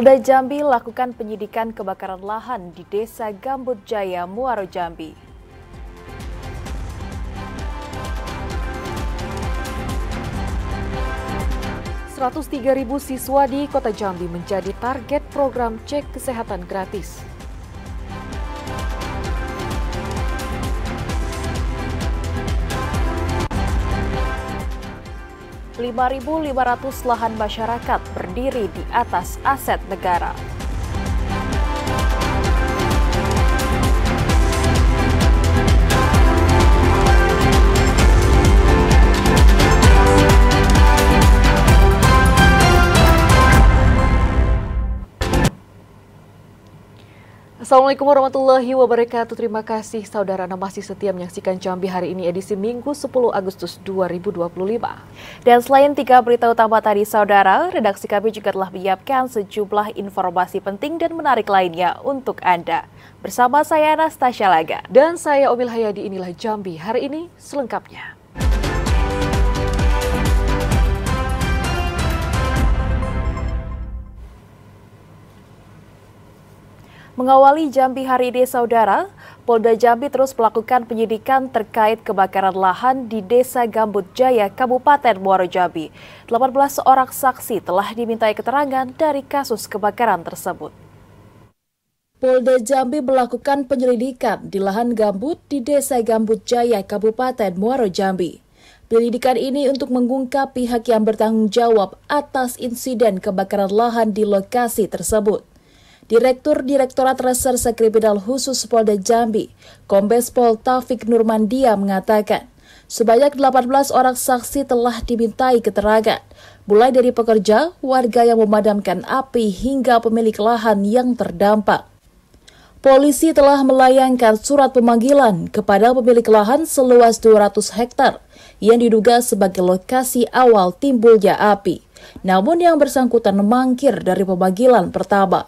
Polda Jambi lakukan penyidikan kebakaran lahan di Desa Gambut Jaya, Muaro Jambi. Ribu siswa di Kota Jambi menjadi target program cek kesehatan gratis. .500 lahan masyarakat berdiri di atas aset negara. Assalamualaikum warahmatullahi wabarakatuh. Terima kasih saudara Anda masih setia menyaksikan Jambi hari ini edisi Minggu 10 Agustus 2025. Dan selain 3 berita utama tadi saudara, redaksi kami juga telah menyiapkan sejumlah informasi penting dan menarik lainnya untuk Anda. Bersama saya Anastasia Laga. Dan saya Omil Hayadi, inilah Jambi hari ini selengkapnya. Mengawali Jambi hari ini, saudara, Polda Jambi terus melakukan penyidikan terkait kebakaran lahan di Desa Gambut Jaya, Kabupaten Muaro Jambi. 18 orang saksi telah dimintai keterangan dari kasus kebakaran tersebut. Polda Jambi melakukan penyelidikan di lahan gambut di Desa Gambut Jaya, Kabupaten Muaro Jambi. Penyelidikan ini untuk mengungkap pihak yang bertanggung jawab atas insiden kebakaran lahan di lokasi tersebut. Direktur Direktorat Reserse Kriminal Khusus Polda Jambi, Kombes Pol Taufik Nurmandia mengatakan, sebanyak 18 orang saksi telah dimintai keterangan, mulai dari pekerja, warga yang memadamkan api hingga pemilik lahan yang terdampak. Polisi telah melayangkan surat pemanggilan kepada pemilik lahan seluas 200 hektar yang diduga sebagai lokasi awal timbulnya api. Namun yang bersangkutan mangkir dari pemanggilan pertama.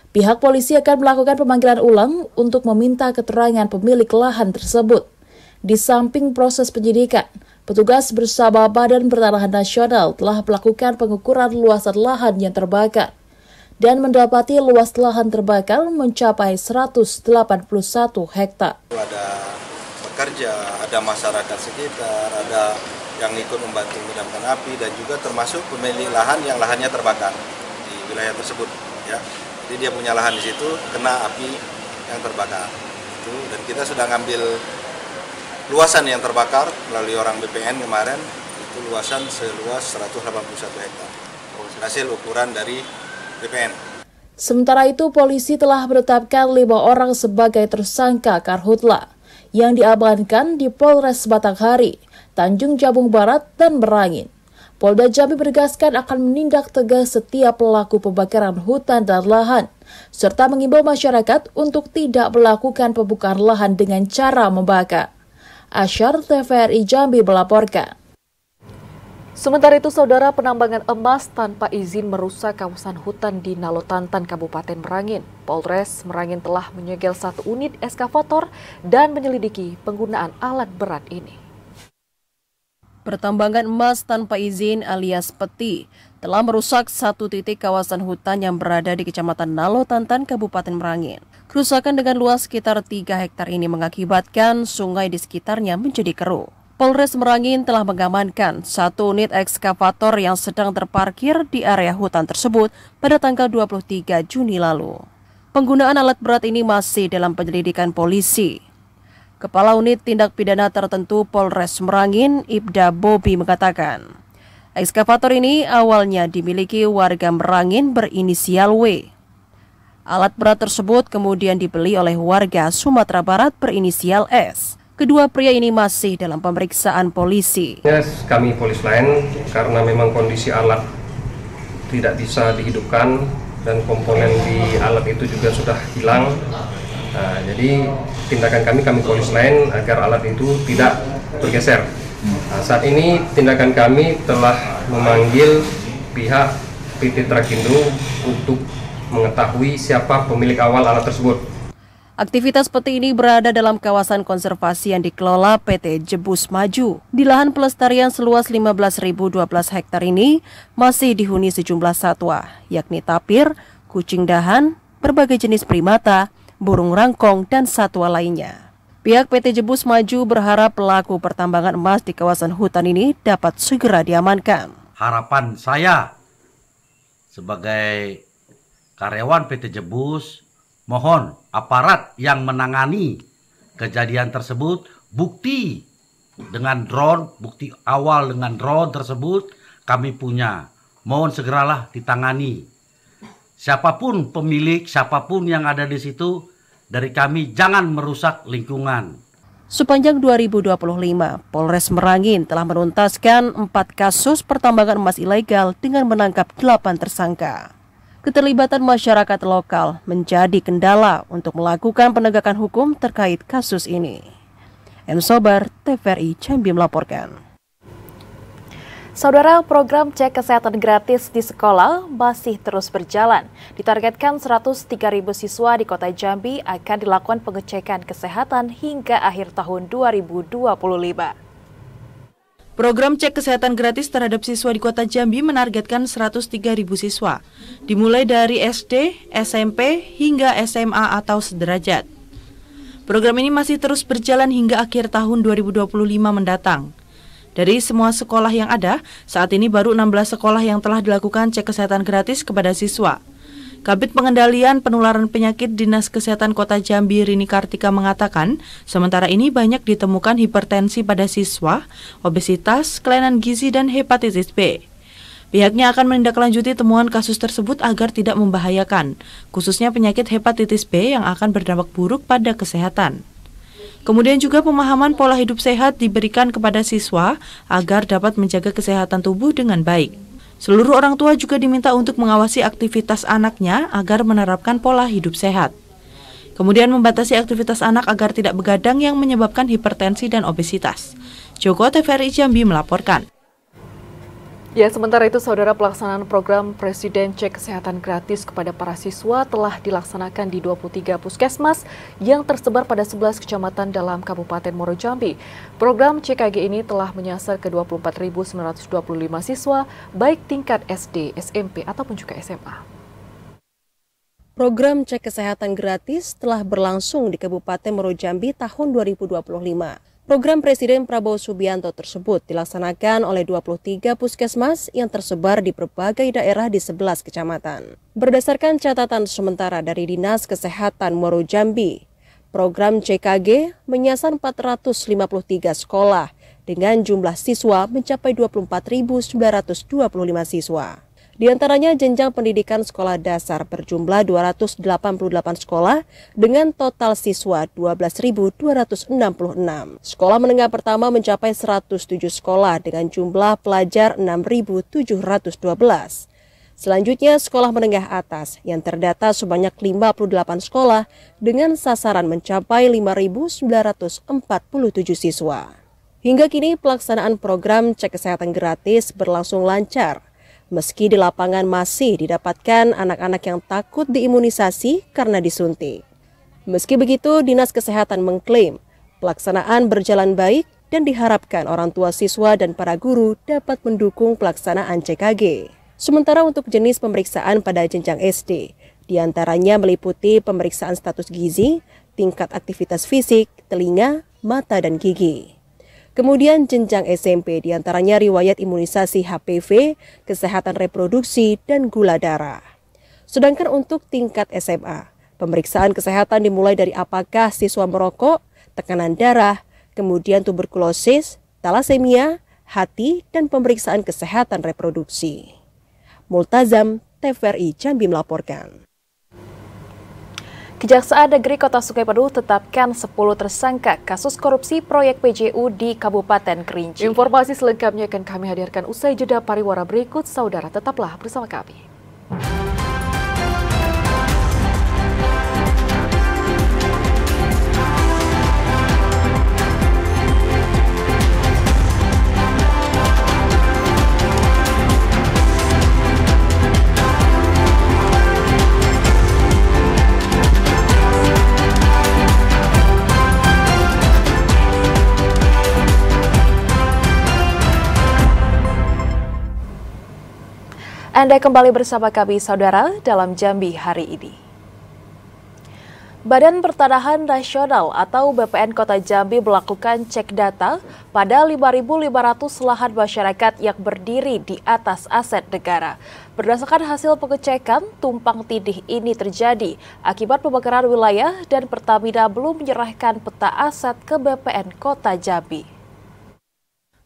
Pihak polisi akan melakukan pemanggilan ulang untuk meminta keterangan pemilik lahan tersebut. Di samping proses penyidikan, petugas bersama Badan Pertanahan Nasional telah melakukan pengukuran luasan lahan yang terbakar dan mendapati luas lahan terbakar mencapai 181 hektar. Ada pekerja, ada masyarakat sekitar, ada yang ikut membantu memadamkan api dan juga termasuk pemilik lahan yang lahannya terbakar di wilayah tersebut, ya. Jadi dia punya lahan di situ, kena api yang terbakar. Dan kita sudah ngambil luasan yang terbakar melalui orang BPN kemarin, itu luasan seluas 181 hektar. Hasil ukuran dari BPN. Sementara itu, polisi telah menetapkan 5 orang sebagai tersangka karhutla yang diamankan di Polres Batanghari, Tanjung Jabung Barat, dan Merangin. Polda Jambi menegaskan akan menindak tegas setiap pelaku pembakaran hutan dan lahan, serta mengimbau masyarakat untuk tidak melakukan pembukaan lahan dengan cara membakar. Asyar TVRI Jambi melaporkan. Sementara itu, saudara, penambangan emas tanpa izin merusak kawasan hutan di Nalotantan, Kabupaten Merangin. Polres Merangin telah menyegel 1 unit eskavator dan menyelidiki penggunaan alat berat ini. Pertambangan emas tanpa izin alias peti telah merusak 1 titik kawasan hutan yang berada di Kecamatan Nalotantan, Kabupaten Merangin. Kerusakan dengan luas sekitar 3 hektar ini mengakibatkan sungai di sekitarnya menjadi keruh. Polres Merangin telah mengamankan 1 unit ekskavator yang sedang terparkir di area hutan tersebut pada tanggal 23 Juni lalu. Penggunaan alat berat ini masih dalam penyelidikan polisi. Kepala Unit Tindak Pidana Tertentu Polres Merangin, Ibda Bobi mengatakan, ekskavator ini awalnya dimiliki warga Merangin berinisial W. Alat berat tersebut kemudian dibeli oleh warga Sumatera Barat berinisial S. Kedua pria ini masih dalam pemeriksaan polisi. Kami polis lain karena memang kondisi alat tidak bisa dihidupkan dan komponen di alat itu juga sudah hilang. Nah, jadi tindakan kami polis lain agar alat itu tidak bergeser. Nah, saat ini tindakan kami telah memanggil pihak PT Trakindo untuk mengetahui siapa pemilik awal alat tersebut. Aktivitas peti ini berada dalam kawasan konservasi yang dikelola PT Jebus Maju. Di lahan pelestarian seluas 15.012 hektar ini masih dihuni sejumlah satwa, yakni tapir, kucing dahan, berbagai jenis primata, burung rangkong, dan satwa lainnya. Pihak PT Jebus Maju berharap pelaku pertambangan emas di kawasan hutan ini dapat segera diamankan. Harapan saya sebagai karyawan PT Jebus, mohon aparat yang menangani kejadian tersebut, bukti dengan drone, bukti awal dengan drone tersebut kami punya. Mohon segeralah ditangani. Siapapun pemilik, siapapun yang ada di situ, dari kami jangan merusak lingkungan. Sepanjang 2025, Polres Merangin telah menuntaskan 4 kasus pertambangan emas ilegal dengan menangkap 8 tersangka. Keterlibatan masyarakat lokal menjadi kendala untuk melakukan penegakan hukum terkait kasus ini. M. Sobar, TVRI Jambi melaporkan. Saudara, program cek kesehatan gratis di sekolah masih terus berjalan. Ditargetkan 103.000 siswa di Kota Jambi akan dilakukan pengecekan kesehatan hingga akhir tahun 2025. Program cek kesehatan gratis terhadap siswa di Kota Jambi menargetkan 103.000 siswa, dimulai dari SD, SMP, hingga SMA atau sederajat. Program ini masih terus berjalan hingga akhir tahun 2025 mendatang. Dari semua sekolah yang ada, saat ini baru 16 sekolah yang telah dilakukan cek kesehatan gratis kepada siswa. Kabid Pengendalian Penularan Penyakit Dinas Kesehatan Kota Jambi Rini Kartika mengatakan, sementara ini banyak ditemukan hipertensi pada siswa, obesitas, kelainan gizi, dan hepatitis B. Pihaknya akan menindaklanjuti temuan kasus tersebut agar tidak membahayakan, khususnya penyakit hepatitis B yang akan berdampak buruk pada kesehatan. Kemudian juga pemahaman pola hidup sehat diberikan kepada siswa agar dapat menjaga kesehatan tubuh dengan baik. Seluruh orang tua juga diminta untuk mengawasi aktivitas anaknya agar menerapkan pola hidup sehat. Kemudian membatasi aktivitas anak agar tidak begadang yang menyebabkan hipertensi dan obesitas. Joko, TVRI Jambi melaporkan. Ya, sementara itu, Saudara, pelaksanaan program Presiden Cek Kesehatan Gratis kepada para siswa telah dilaksanakan di 23 puskesmas yang tersebar pada 11 kecamatan dalam Kabupaten Muaro Jambi. Program CKG ini telah menyasar ke 24.925 siswa, baik tingkat SD, SMP, ataupun juga SMA. Program cek kesehatan gratis telah berlangsung di Kabupaten Muaro Jambi tahun 2025. Program Presiden Prabowo Subianto tersebut dilaksanakan oleh 23 puskesmas yang tersebar di berbagai daerah di 11 kecamatan. Berdasarkan catatan sementara dari Dinas Kesehatan Muaro Jambi, program CKG menyasar 453 sekolah dengan jumlah siswa mencapai 24.925 siswa. Di antaranya jenjang pendidikan sekolah dasar berjumlah 288 sekolah dengan total siswa 12.266. Sekolah menengah pertama mencapai 107 sekolah dengan jumlah pelajar 6.712. Selanjutnya sekolah menengah atas yang terdata sebanyak 58 sekolah dengan sasaran mencapai 5.947 siswa. Hingga kini pelaksanaan program cek kesehatan gratis berlangsung lancar. Meski di lapangan masih didapatkan anak-anak yang takut diimunisasi karena disuntik. Meski begitu, Dinas Kesehatan mengklaim pelaksanaan berjalan baik dan diharapkan orang tua siswa dan para guru dapat mendukung pelaksanaan CKG. Sementara untuk jenis pemeriksaan pada jenjang SD, diantaranya meliputi pemeriksaan status gizi, tingkat aktivitas fisik, telinga, mata, dan gigi. Kemudian jenjang SMP diantaranya riwayat imunisasi HPV, kesehatan reproduksi, dan gula darah. Sedangkan untuk tingkat SMA, pemeriksaan kesehatan dimulai dari apakah siswa merokok, tekanan darah, kemudian tuberkulosis, talasemia, hati, dan pemeriksaan kesehatan reproduksi. Multazam, TVRI Jambi melaporkan. Kejaksaan Negeri Kota Sungai Penuh tetapkan 10 tersangka kasus korupsi proyek PJU di Kabupaten Kerinci. Informasi selengkapnya akan kami hadirkan usai jeda pariwara berikut. Saudara, tetaplah bersama kami. Anda kembali bersama kami, saudara, dalam Jambi hari ini. Badan Pertanahan Nasional atau BPN Kota Jambi melakukan cek data pada 5.500 lahan masyarakat yang berdiri di atas aset negara. Berdasarkan hasil pengecekan, tumpang tindih ini terjadi akibat pemekaran wilayah dan Pertamina belum menyerahkan peta aset ke BPN Kota Jambi.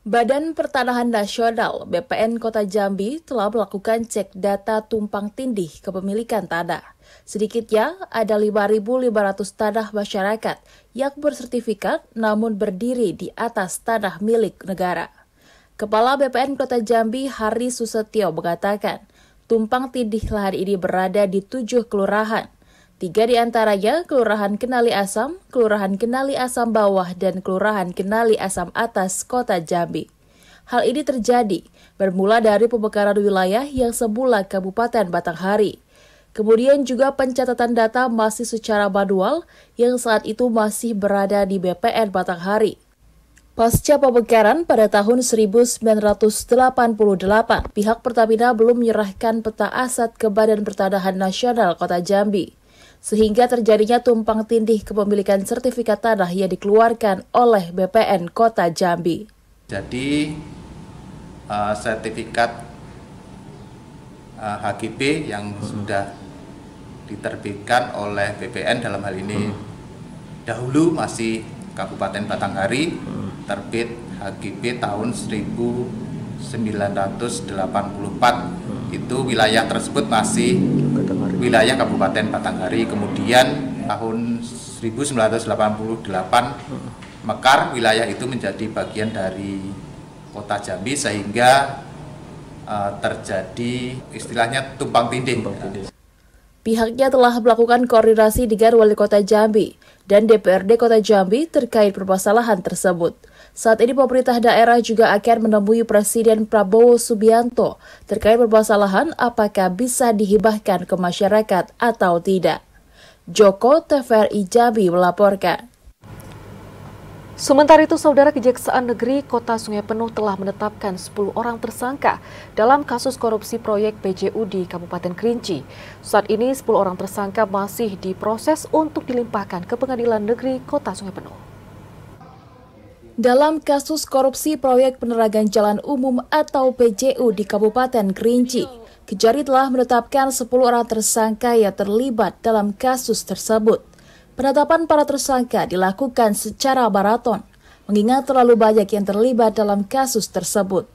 Badan Pertanahan Nasional (BPN) Kota Jambi telah melakukan cek data tumpang tindih kepemilikan tanah. Sedikitnya ada 5.500 tanah masyarakat yang bersertifikat namun berdiri di atas tanah milik negara. Kepala BPN Kota Jambi Hari Susetio mengatakan, tumpang tindih lahan ini berada di 7 kelurahan. 3 di antaranya Kelurahan Kenali Asam, Kelurahan Kenali Asam Bawah, dan Kelurahan Kenali Asam Atas Kota Jambi. Hal ini terjadi bermula dari pemekaran wilayah yang semula Kabupaten Batanghari. Kemudian juga pencatatan data masih secara manual yang saat itu masih berada di BPN Batanghari. Pasca pemekaran pada tahun 1988, pihak Pertamina belum menyerahkan peta aset ke Badan Pertanahan Nasional Kota Jambi, sehingga terjadinya tumpang tindih kepemilikan sertifikat tanah yang dikeluarkan oleh BPN Kota Jambi. Jadi sertifikat HGB yang sudah diterbitkan oleh BPN dalam hal ini dahulu masih Kabupaten Batanghari, terbit HGB tahun 1984. Itu wilayah tersebut masih wilayah Kabupaten Batanghari. Kemudian tahun 1988 mekar wilayah itu menjadi bagian dari Kota Jambi sehingga terjadi istilahnya tumpang tindih. Pihaknya telah melakukan koordinasi dengan Wali Kota Jambi dan DPRD Kota Jambi terkait permasalahan tersebut. Saat ini pemerintah daerah juga akan menemui Presiden Prabowo Subianto terkait permasalahan apakah bisa dihibahkan ke masyarakat atau tidak. Joko, TVRI Jambi melaporkan. Sementara itu, Saudara, Kejaksaan Negeri Kota Sungai Penuh telah menetapkan 10 orang tersangka dalam kasus korupsi proyek PJU di Kabupaten Kerinci. Saat ini 10 orang tersangka masih diproses untuk dilimpahkan ke Pengadilan Negeri Kota Sungai Penuh. Dalam kasus korupsi proyek penerangan jalan umum atau PJU di Kabupaten Kerinci, Kejari telah menetapkan 10 orang tersangka yang terlibat dalam kasus tersebut. Penetapan para tersangka dilakukan secara maraton, mengingat terlalu banyak yang terlibat dalam kasus tersebut.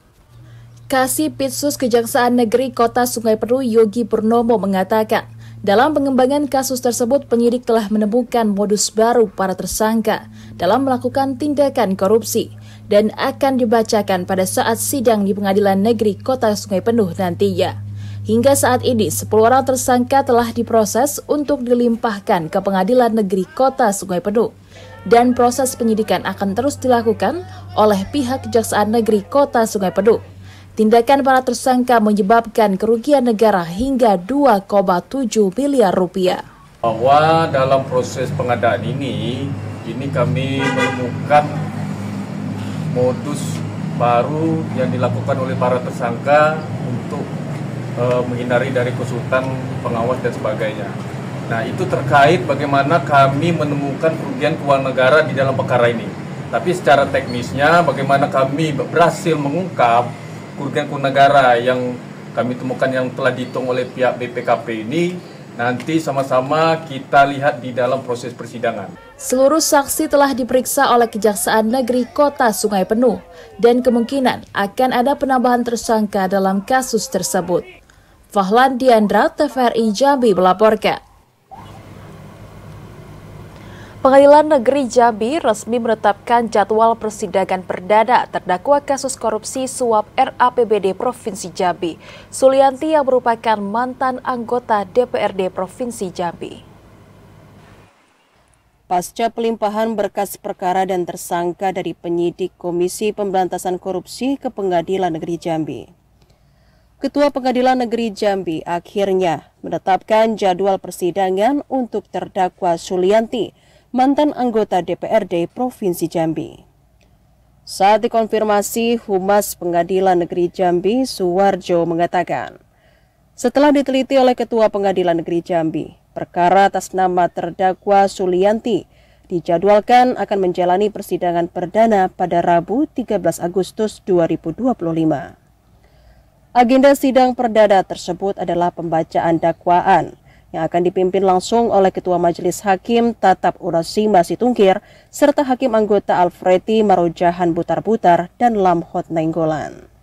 Kasipitsus Kejaksaan Negeri Kota Sungai Penuh Yogi Purnomo mengatakan, dalam pengembangan kasus tersebut penyidik telah menemukan modus baru para tersangka dalam melakukan tindakan korupsi dan akan dibacakan pada saat sidang di Pengadilan Negeri Kota Sungai Penuh nantinya. Hingga saat ini, 10 orang tersangka telah diproses untuk dilimpahkan ke Pengadilan Negeri Kota Sungai Penuh. Dan proses penyidikan akan terus dilakukan oleh pihak Kejaksaan Negeri Kota Sungai Penuh. Tindakan para tersangka menyebabkan kerugian negara hingga 2,7 miliar rupiah. Bahwa dalam proses pengadaan ini kami menemukan modus baru yang dilakukan oleh para tersangka untuk menghindari dari konsultan pengawas dan sebagainya. Nah, itu terkait bagaimana kami menemukan kerugian keuangan negara di dalam perkara ini. Tapi secara teknisnya bagaimana kami berhasil mengungkap kerugian keuangan negara yang kami temukan yang telah dihitung oleh pihak BPKP ini, nanti sama-sama kita lihat di dalam proses persidangan. Seluruh saksi telah diperiksa oleh Kejaksaan Negeri Kota Sungai Penuh dan kemungkinan akan ada penambahan tersangka dalam kasus tersebut. Fahlan Diandra, TVRI Jambi melaporkan. Pengadilan Negeri Jambi resmi menetapkan jadwal persidangan perdana terdakwa kasus korupsi suap RAPBD Provinsi Jambi, Sulianti yang merupakan mantan anggota DPRD Provinsi Jambi. Pasca pelimpahan berkas perkara dan tersangka dari penyidik Komisi Pemberantasan Korupsi ke Pengadilan Negeri Jambi, Ketua Pengadilan Negeri Jambi akhirnya menetapkan jadwal persidangan untuk terdakwa Sulianti, mantan anggota DPRD Provinsi Jambi. Saat dikonfirmasi, Humas Pengadilan Negeri Jambi, Suwarjo mengatakan, Setelah diteliti oleh Ketua Pengadilan Negeri Jambi, perkara atas nama terdakwa Sulianti dijadwalkan akan menjalani persidangan perdana pada Rabu 13 Agustus 2025. Agenda sidang perdana tersebut adalah pembacaan dakwaan yang akan dipimpin langsung oleh Ketua Majelis Hakim Tatap Urasima Situngkir serta Hakim anggota Alfredi Marojahan Butar-Butar dan Lamhot Nainggolan.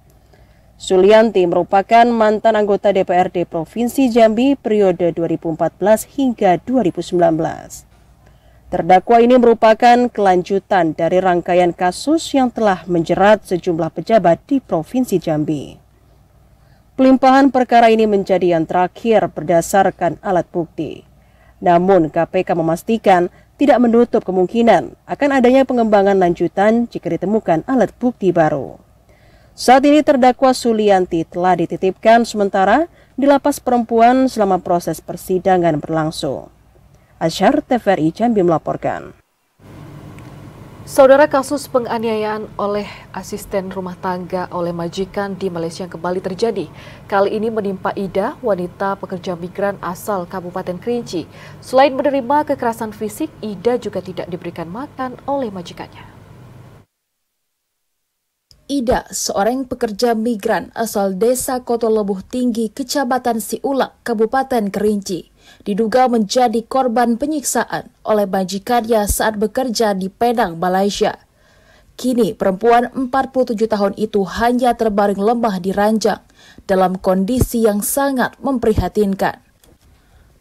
Sulianti merupakan mantan anggota DPRD Provinsi Jambi periode 2014 hingga 2019. Terdakwa ini merupakan kelanjutan dari rangkaian kasus yang telah menjerat sejumlah pejabat di Provinsi Jambi. Pelimpahan perkara ini menjadi yang terakhir berdasarkan alat bukti. Namun KPK memastikan tidak menutup kemungkinan akan adanya pengembangan lanjutan jika ditemukan alat bukti baru. Saat ini terdakwa Sulianti telah dititipkan sementara di lapas perempuan selama proses persidangan berlangsung. Asyar TVRI Jambi melaporkan. Saudara, kasus penganiayaan oleh asisten rumah tangga oleh majikan di Malaysia kembali terjadi. Kali ini menimpa Ida, wanita pekerja migran asal Kabupaten Kerinci. Selain menerima kekerasan fisik, Ida juga tidak diberikan makan oleh majikannya. Ida, seorang pekerja migran asal Desa Kotolobuh Tinggi, Kecamatan Siulak, Kabupaten Kerinci, diduga menjadi korban penyiksaan oleh majikannya saat bekerja di Penang, Malaysia. Kini perempuan 47 tahun itu hanya terbaring lemah di ranjang dalam kondisi yang sangat memprihatinkan.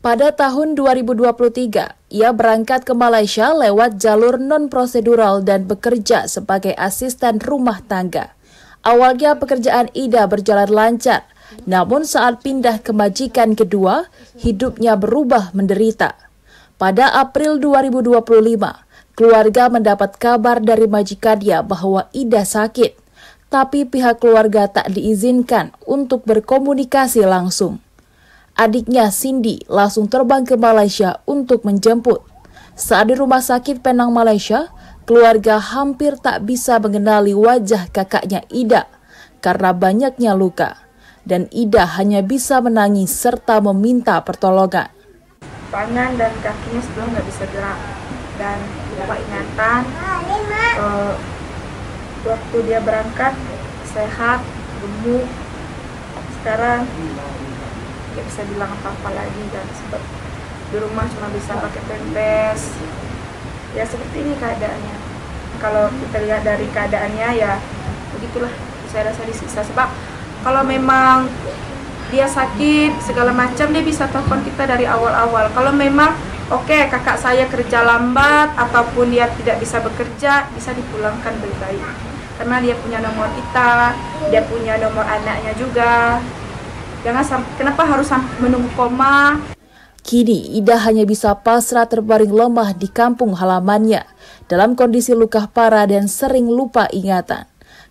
Pada tahun 2023, ia berangkat ke Malaysia lewat jalur non-prosedural dan bekerja sebagai asisten rumah tangga. Awalnya pekerjaan Ida berjalan lancar, namun saat pindah ke majikan kedua, hidupnya berubah menderita. Pada April 2025, keluarga mendapat kabar dari majikannya bahwa Ida sakit, tapi pihak keluarga tak diizinkan untuk berkomunikasi langsung. Adiknya Cindy langsung terbang ke Malaysia untuk menjemput. Saat di rumah sakit Penang, Malaysia, keluarga hampir tak bisa mengenali wajah kakaknya Ida karena banyaknya luka. Dan Ida hanya bisa menangis serta meminta pertolongan. Tangan dan kakinya sudah nggak bisa gerak dan lupa ingatan. Waktu dia berangkat sehat, gemuk. Sekarang nggak bisa bilang apa-apa lagi dan sebab di rumah cuma bisa pakai pempes. Ya seperti ini keadaannya. Kalau kita lihat dari keadaannya ya begitulah, saya rasa disiksa sebab kalau memang dia sakit segala macam dia bisa telepon kita dari awal-awal. Kalau memang oke, kakak saya kerja lambat ataupun dia tidak bisa bekerja, bisa dipulangkan lebih baik. Karena dia punya nomor kita, dia punya nomor anaknya juga. Kenapa harus menunggu koma? Kini Ida hanya bisa pasrah terbaring lemah di kampung halamannya dalam kondisi luka parah dan sering lupa ingatan.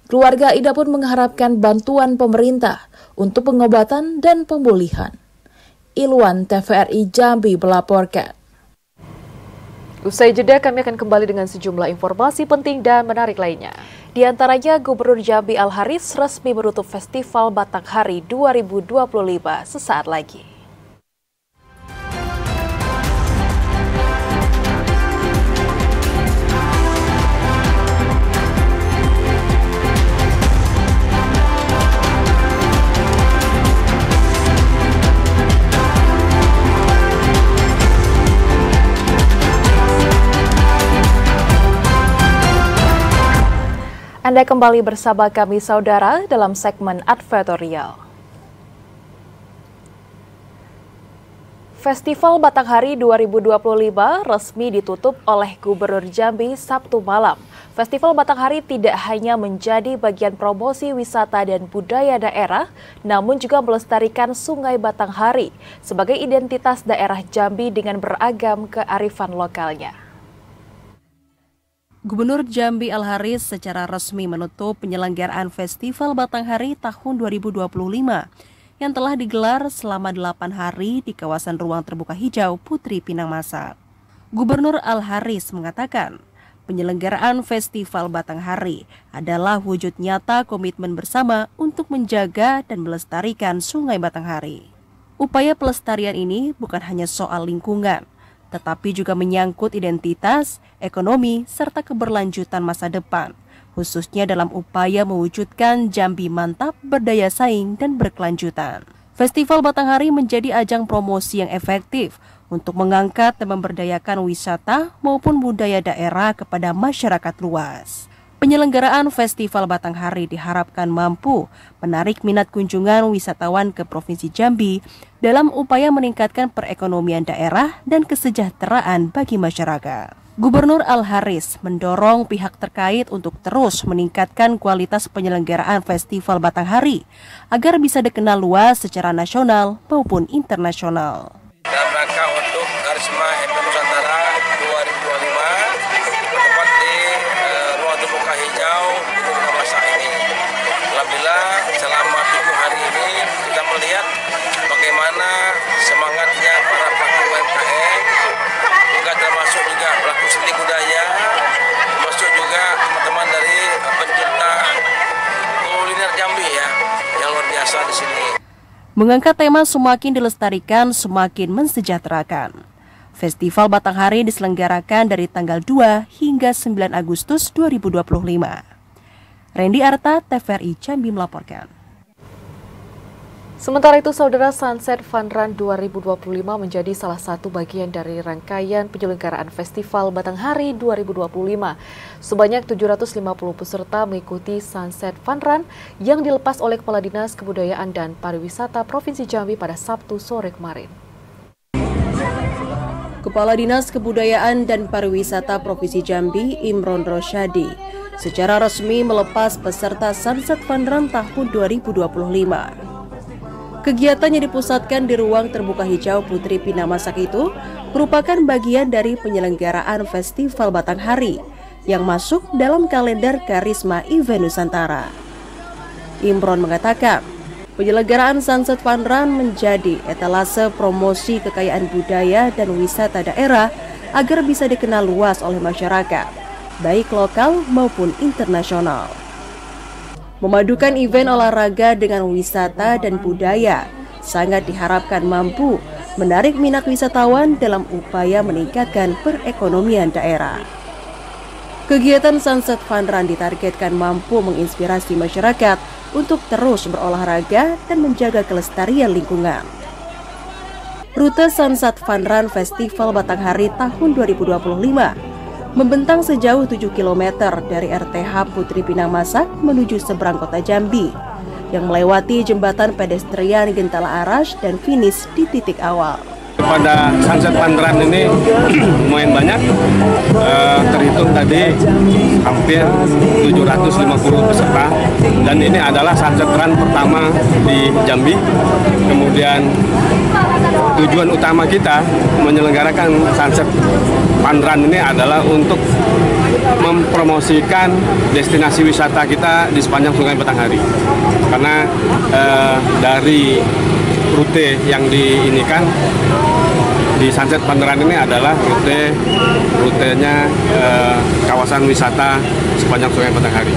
Keluarga Ida pun mengharapkan bantuan pemerintah untuk pengobatan dan pemulihan. Ilwan TVRI Jambi melaporkan. Usai jeda kami akan kembali dengan sejumlah informasi penting dan menarik lainnya. Di antaranya Gubernur Jambi Al-Haris resmi menutup Festival Batanghari 2025 sesaat lagi. Anda kembali bersama kami saudara dalam segmen advertorial. Festival Batanghari 2025 resmi ditutup oleh Gubernur Jambi Sabtu malam. Festival Batanghari tidak hanya menjadi bagian promosi wisata dan budaya daerah, namun juga melestarikan Sungai Batanghari sebagai identitas daerah Jambi dengan beragam kearifan lokalnya. Gubernur Jambi Al-Haris secara resmi menutup penyelenggaraan Festival Batanghari tahun 2025 yang telah digelar selama 8 hari di kawasan ruang terbuka hijau Putri Pinang Masak. Gubernur Al-Haris mengatakan, penyelenggaraan Festival Batanghari adalah wujud nyata komitmen bersama untuk menjaga dan melestarikan Sungai Batanghari. Upaya pelestarian ini bukan hanya soal lingkungan, tetapi juga menyangkut identitas, ekonomi, serta keberlanjutan masa depan, khususnya dalam upaya mewujudkan Jambi mantap, berdaya saing, dan berkelanjutan. Festival Batanghari menjadi ajang promosi yang efektif untuk mengangkat dan memberdayakan wisata maupun budaya daerah kepada masyarakat luas. Penyelenggaraan Festival Batanghari diharapkan mampu menarik minat kunjungan wisatawan ke Provinsi Jambi dalam upaya meningkatkan perekonomian daerah dan kesejahteraan bagi masyarakat. Gubernur Al-Haris mendorong pihak terkait untuk terus meningkatkan kualitas penyelenggaraan Festival Batanghari agar bisa dikenal luas secara nasional maupun internasional. Dalam rangka untuk Karisma FM Nusantara 2025 bertempat di ruang terbuka hijau di Gunung Masa ini. Alhamdulillah selama 7 hari ini kita melihat bagaimana semangatnya para pelaku UMKM, juga termasuk juga pelaku seni budaya, termasuk juga teman-teman dari pencinta kuliner Jambi ya, yang luar biasa di sini. Mengangkat tema semakin dilestarikan, semakin mensejahterakan. Festival Batanghari diselenggarakan dari tanggal 2 hingga 9 Agustus 2025. Randy Arta, TVRI Jambi melaporkan. Sementara itu, Saudara, Sunset Fun Run 2025 menjadi salah satu bagian dari rangkaian penyelenggaraan Festival Batanghari 2025. Sebanyak 750 peserta mengikuti Sunset Fun Run yang dilepas oleh Kepala Dinas Kebudayaan dan Pariwisata Provinsi Jambi pada Sabtu sore kemarin. Kepala Dinas Kebudayaan dan Pariwisata Provinsi Jambi, Imron Rosyadi, secara resmi melepas peserta Sunset Fun Run tahun 2025. Kegiatan yang dipusatkan di ruang terbuka hijau Putri Pinamasak itu merupakan bagian dari penyelenggaraan Festival Batanghari yang masuk dalam kalender Karisma Event Nusantara. Imron mengatakan, penyelenggaraan Sunset Fun Run menjadi etalase promosi kekayaan budaya dan wisata daerah agar bisa dikenal luas oleh masyarakat, baik lokal maupun internasional. Memadukan event olahraga dengan wisata dan budaya sangat diharapkan mampu menarik minat wisatawan dalam upaya meningkatkan perekonomian daerah. Kegiatan Sunset Fun Run ditargetkan mampu menginspirasi masyarakat untuk terus berolahraga dan menjaga kelestarian lingkungan. Rute Sunset Fun Run Festival Batanghari tahun 2025 membentang sejauh 7 km dari RTH Putri Pinamasak menuju seberang kota Jambi, yang melewati jembatan pedestrian Gentala Arash dan finish di titik awal. Pada Sunset Fun Run ini lumayan banyak, terhitung tadi hampir 750 peserta, dan ini adalah Sunset Run pertama di Jambi. Kemudian tujuan utama kita menyelenggarakan Sunset Fun Run ini adalah untuk mempromosikan destinasi wisata kita di sepanjang Sungai Batanghari, karena dari rute yang diinikan di Sunset Fun Run ini adalah rutenya kawasan wisata sepanjang Sungai Batanghari.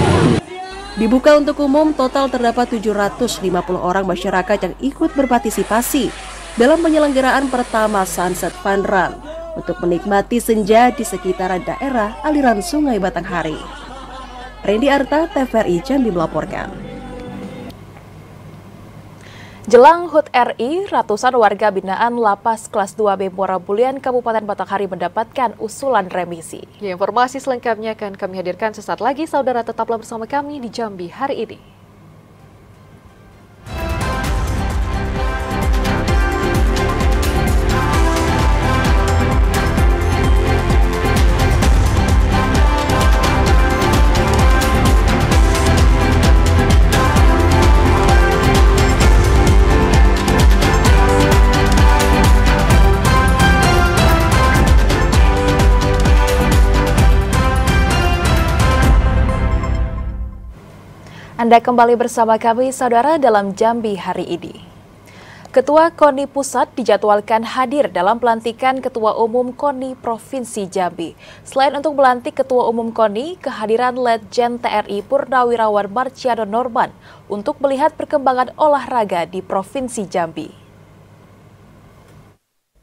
Dibuka untuk umum, total terdapat 750 orang masyarakat yang ikut berpartisipasi dalam penyelenggaraan pertama Sunset Fun Run untuk menikmati senja di sekitaran daerah aliran Sungai Batanghari. Randy Arta, TVRI Jambi melaporkan. Jelang HUT RI, ratusan warga binaan Lapas Kelas 2B Muara Bulian, Kabupaten Batanghari mendapatkan usulan remisi. Informasi selengkapnya akan kami hadirkan sesaat lagi. Saudara, tetaplah bersama kami di Jambi hari ini. Anda kembali bersama kami, Saudara, dalam Jambi hari ini. Ketua KONI Pusat dijadwalkan hadir dalam pelantikan Ketua Umum KONI Provinsi Jambi. Selain untuk melantik Ketua Umum KONI, kehadiran Letjen TNI Purnawirawan Marciano Norman untuk melihat perkembangan olahraga di Provinsi Jambi.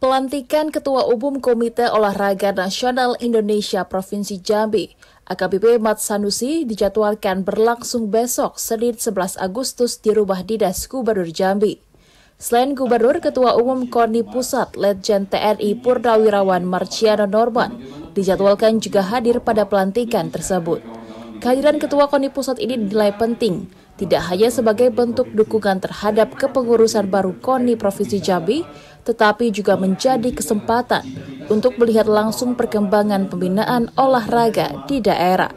Pelantikan Ketua Umum Komite Olahraga Nasional Indonesia Provinsi Jambi, AKBP Mat Sanusi, dijadwalkan berlangsung besok Senin 11 Agustus di Rumah Dinas Gubernur Jambi. Selain Gubernur, Ketua Umum KONI Pusat Letjen TNI Purnawirawan Marciano Norman dijadwalkan juga hadir pada pelantikan tersebut. Kehadiran Ketua KONI Pusat ini dinilai penting, tidak hanya sebagai bentuk dukungan terhadap kepengurusan baru KONI Provinsi Jambi, tetapi juga menjadi kesempatan untuk melihat langsung perkembangan pembinaan olahraga di daerah.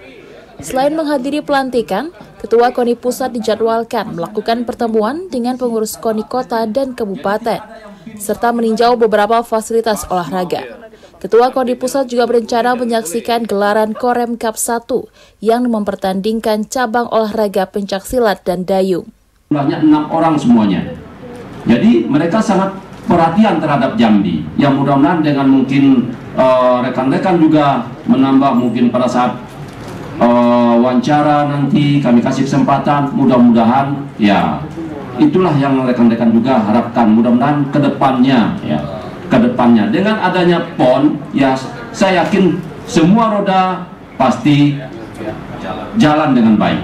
Selain menghadiri pelantikan, Ketua KONI Pusat dijadwalkan melakukan pertemuan dengan pengurus KONI Kota dan Kabupaten, serta meninjau beberapa fasilitas olahraga. Ketua KONI Pusat juga berencana menyaksikan gelaran Korem Cup 1 yang mempertandingkan cabang olahraga pencaksilat dan dayung. Jumlahnya 6 orang semuanya. Jadi mereka sangat perhatian terhadap Jambi, yang mudah-mudahan dengan mungkin rekan-rekan juga menambah mungkin pada saat wawancara nanti kami kasih kesempatan, mudah-mudahan ya itulah yang rekan-rekan juga harapkan, mudah-mudahan kedepannya dengan adanya PON ya saya yakin semua roda pasti jalan dengan baik.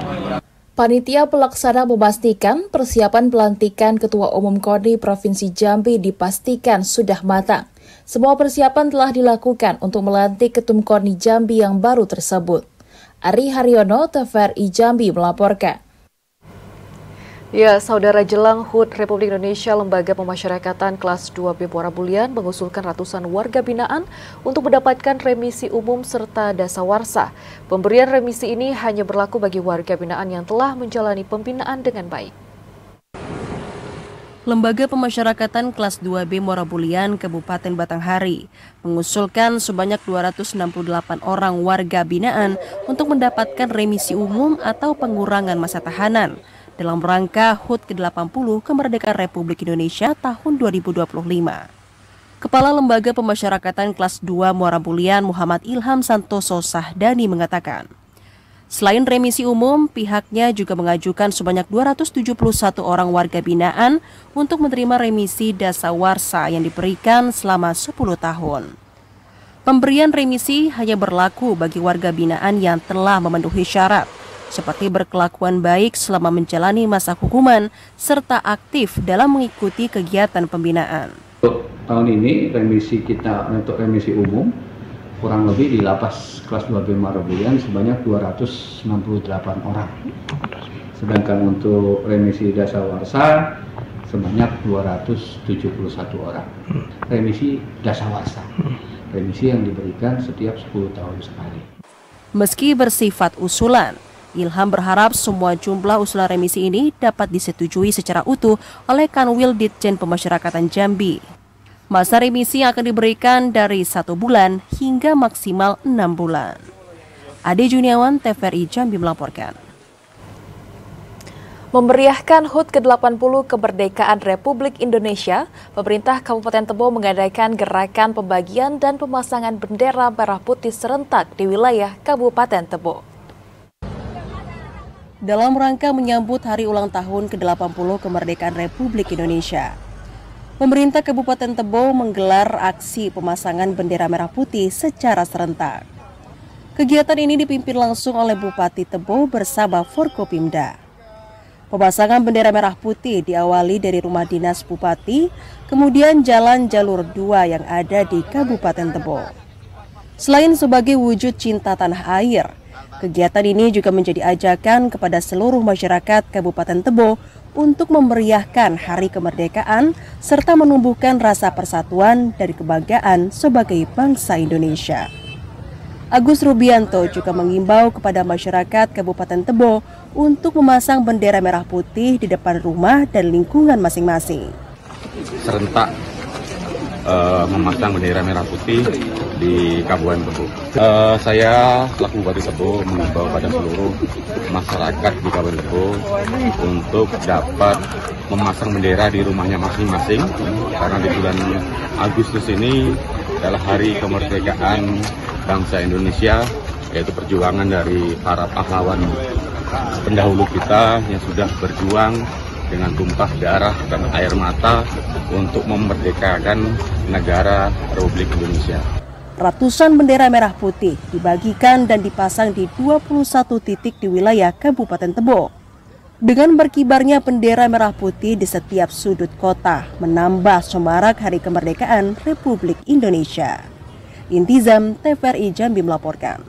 Panitia pelaksana memastikan persiapan pelantikan Ketua Umum KONI Provinsi Jambi dipastikan sudah matang. Semua persiapan telah dilakukan untuk melantik Ketum KONI Jambi yang baru tersebut. Ari Haryono, TVRI Jambi melaporkan. Ya, Saudara, jelang HUT Republik Indonesia, Lembaga Pemasyarakatan Kelas 2B Muara Bulian mengusulkan ratusan warga binaan untuk mendapatkan remisi umum serta dasawarsa. Pemberian remisi ini hanya berlaku bagi warga binaan yang telah menjalani pembinaan dengan baik. Lembaga Pemasyarakatan Kelas 2B Muara Bulian, Kabupaten Batanghari, mengusulkan sebanyak 268 orang warga binaan untuk mendapatkan remisi umum atau pengurangan masa tahanan dalam rangka HUT ke-80 Kemerdekaan Republik Indonesia tahun 2025. Kepala Lembaga Pemasyarakatan Kelas 2 Muara Bulian Muhammad Ilham Santoso Sahdani mengatakan, selain remisi umum, pihaknya juga mengajukan sebanyak 271 orang warga binaan untuk menerima remisi dasawarsa yang diberikan selama 10 tahun. Pemberian remisi hanya berlaku bagi warga binaan yang telah memenuhi syarat, seperti berkelakuan baik selama menjalani masa hukuman, serta aktif dalam mengikuti kegiatan pembinaan. Untuk tahun ini remisi kita untuk remisi umum kurang lebih di lapas kelas 2B Muara Bulian sebanyak 268 orang. Sedangkan untuk remisi dasawarsa sebanyak 271 orang. Remisi dasawarsa, remisi yang diberikan setiap 10 tahun sekali. Meski bersifat usulan, Ilham berharap semua jumlah usulan remisi ini dapat disetujui secara utuh oleh Kanwil Ditjen Pemasyarakatan Jambi. Masa remisi akan diberikan dari 1 bulan hingga maksimal 6 bulan. Ade Juniawan, TVRI Jambi melaporkan. Memeriahkan HUT ke-80 Kemerdekaan Republik Indonesia, pemerintah Kabupaten Tebo mengadakan gerakan pembagian dan pemasangan bendera merah putih serentak di wilayah Kabupaten Tebo. Dalam rangka menyambut hari ulang tahun ke-80 Kemerdekaan Republik Indonesia, pemerintah Kabupaten Tebo menggelar aksi pemasangan bendera merah putih secara serentak. Kegiatan ini dipimpin langsung oleh Bupati Tebo bersama Forkopimda. Pemasangan bendera merah putih diawali dari rumah dinas Bupati, kemudian jalan jalur 2 yang ada di Kabupaten Tebo. Selain sebagai wujud cinta tanah air, kegiatan ini juga menjadi ajakan kepada seluruh masyarakat Kabupaten Tebo untuk memeriahkan Hari Kemerdekaan serta menumbuhkan rasa persatuan dan kebanggaan sebagai bangsa Indonesia. Agus Rubianto juga mengimbau kepada masyarakat Kabupaten Tebo untuk memasang bendera merah putih di depan rumah dan lingkungan masing-masing. Serentak memasang bendera merah putih di Kabupaten Tebo. Saya selaku Bupati Tebo mengimbau pada seluruh masyarakat di Kabupaten Tebo untuk dapat memasang bendera di rumahnya masing-masing, karena di bulan Agustus ini adalah hari kemerdekaan bangsa Indonesia, yaitu perjuangan dari para pahlawan pendahulu kita yang sudah berjuang dengan tumpah darah dan air mata untuk memerdekakan negara Republik Indonesia. Ratusan bendera merah putih dibagikan dan dipasang di 21 titik di wilayah Kabupaten Tebo. Dengan berkibarnya bendera merah putih di setiap sudut kota, menambah semarak Hari Kemerdekaan Republik Indonesia. Intizam, TVRI Jambi melaporkan.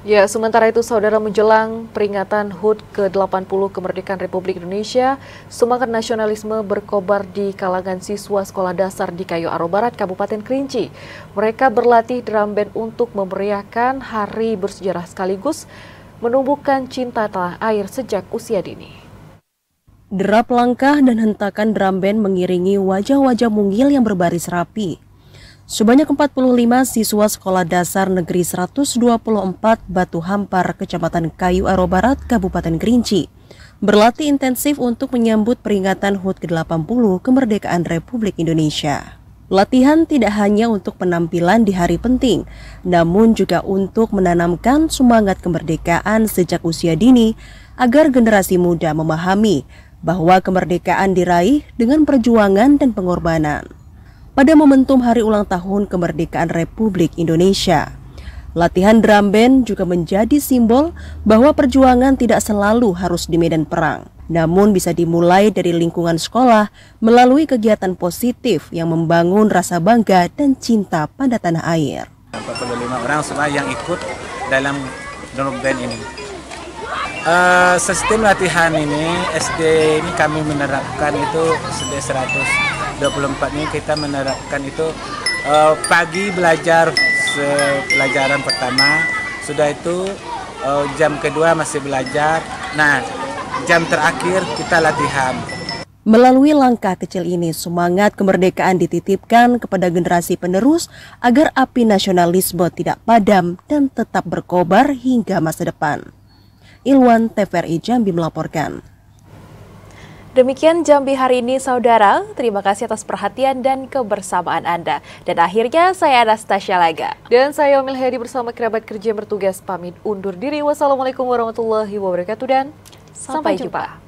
Ya, sementara itu saudara, menjelang peringatan HUT ke-80 Kemerdekaan Republik Indonesia, semangat nasionalisme berkobar di kalangan siswa sekolah dasar di Kayu Aro Barat, Kabupaten Kerinci. Mereka berlatih drum band untuk memeriahkan hari bersejarah sekaligus menumbuhkan cinta tanah air sejak usia dini. Derap langkah dan hentakan drum band mengiringi wajah-wajah mungil yang berbaris rapi. Sebanyak 45 siswa Sekolah Dasar Negeri 124 Batu Hampar, Kecamatan Kayu Aro Barat, Kabupaten Kerinci, berlatih intensif untuk menyambut peringatan HUT ke-80 Kemerdekaan Republik Indonesia. Latihan tidak hanya untuk penampilan di hari penting, namun juga untuk menanamkan semangat kemerdekaan sejak usia dini agar generasi muda memahami bahwa kemerdekaan diraih dengan perjuangan dan pengorbanan. Pada momentum hari ulang tahun kemerdekaan Republik Indonesia, latihan drum band juga menjadi simbol bahwa perjuangan tidak selalu harus di medan perang, namun bisa dimulai dari lingkungan sekolah melalui kegiatan positif yang membangun rasa bangga dan cinta pada tanah air. 45 orang semua yang ikut dalam drum band ini. Sistem latihan ini SD ini kami menerapkan itu SD 124 ini kita menerapkan itu pagi belajar pelajaran pertama, sudah itu jam kedua masih belajar, nah jam terakhir kita latihan. Melalui langkah kecil ini, semangat kemerdekaan dititipkan kepada generasi penerus agar api nasionalisme tidak padam dan tetap berkobar hingga masa depan. Ilwan, TVRI Jambi melaporkan. Demikian Jambi hari ini, saudara. Terima kasih atas perhatian dan kebersamaan Anda. Dan akhirnya saya Anastasia Laga. Dan saya Omil Hedi bersama kerabat kerja yang bertugas pamit undur diri. Wassalamualaikum warahmatullahi wabarakatuh dan sampai jumpa.